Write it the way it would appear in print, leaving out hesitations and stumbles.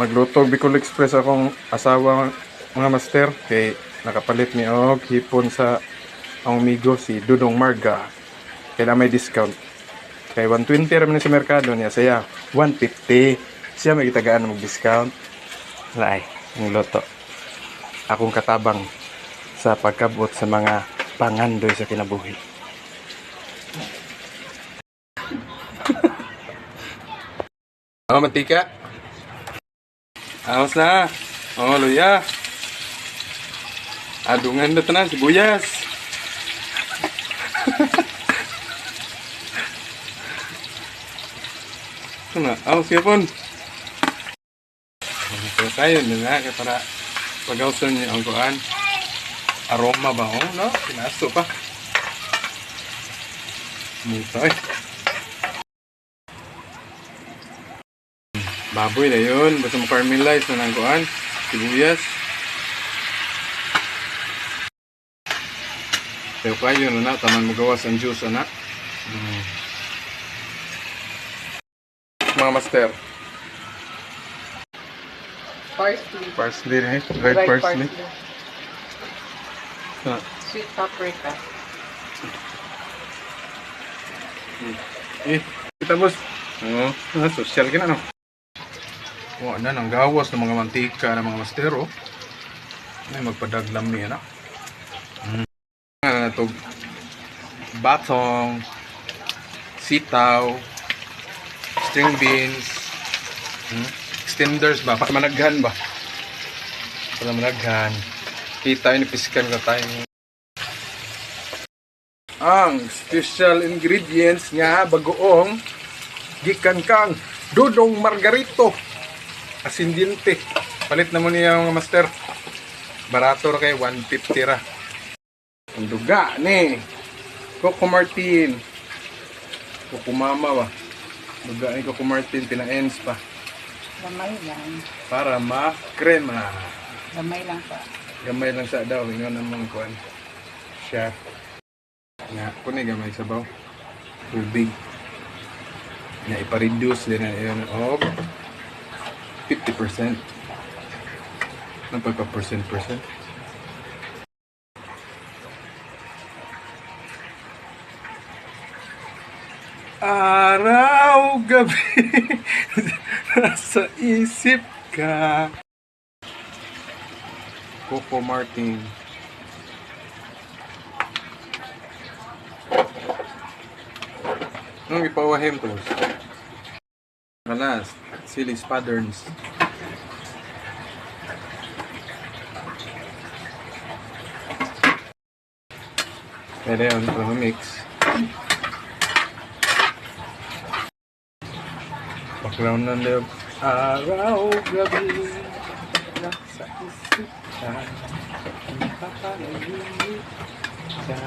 Magluto Bicol Express akong asawa mga master kay nakapalit ni og hipon sa ang amigo si Dudong Marga. Kaya may discount. Kay 120 raman sa merkado niya saya 150. Siya may gitagaan mag discount. Laay, ang loto. Akong katabang sa pagkabot sa mga pangandoy sa kinabuhi. Mantika. Awas na. Luya. Adungan na tanan sibuyas. Ano, awas siya pon. So tayo na nga para pag-awson niyo ang kuan. Aroma ba no? Pinasto pa. Mutay. Baboy na yun. Basta mo-caramelize na ng kuan. Sibuyas. Pero kayo na taman mo gawas ang juice na. Mga master. Parsley. Parsley na eh. Red parsley. Sweet paprika. Kita bos. Social ka na no. Na nang gawas ng mga mantika ng mga mastero. Ay magpadaglam niya na. Ano na ito? Batong, sitaw, string beans, extenders ba? Pamanaghan ba? Pamanaghan. Kita yun, ipiskan ka tayo. Ang special ingredients nga bagoong gikan kang Dudong Margarito. Asindiente. Palit na mo niya mga master. Barato ra kay 150 ra. Ang duga ni Coco Martin. Coco Mama ba? Duga ni Coco Martin pina-ends pa. Gamay lang. Para ma-crema. Gamay lang pa. Gamay lang sa daw. Ingon namang kuan. Chef. Nga, kung gamay sa baw. Tubig. Na ipa-reduce din na yun of 50%. Ano pa percent? Araw, gabi, nasa isip ka. Coco Martin. Anong ipawahim to? Kalas, Silly's Patterns. Pwede yun, para mix. Background na live. Araw, gabi, nasa isip ka. Papalagin ka.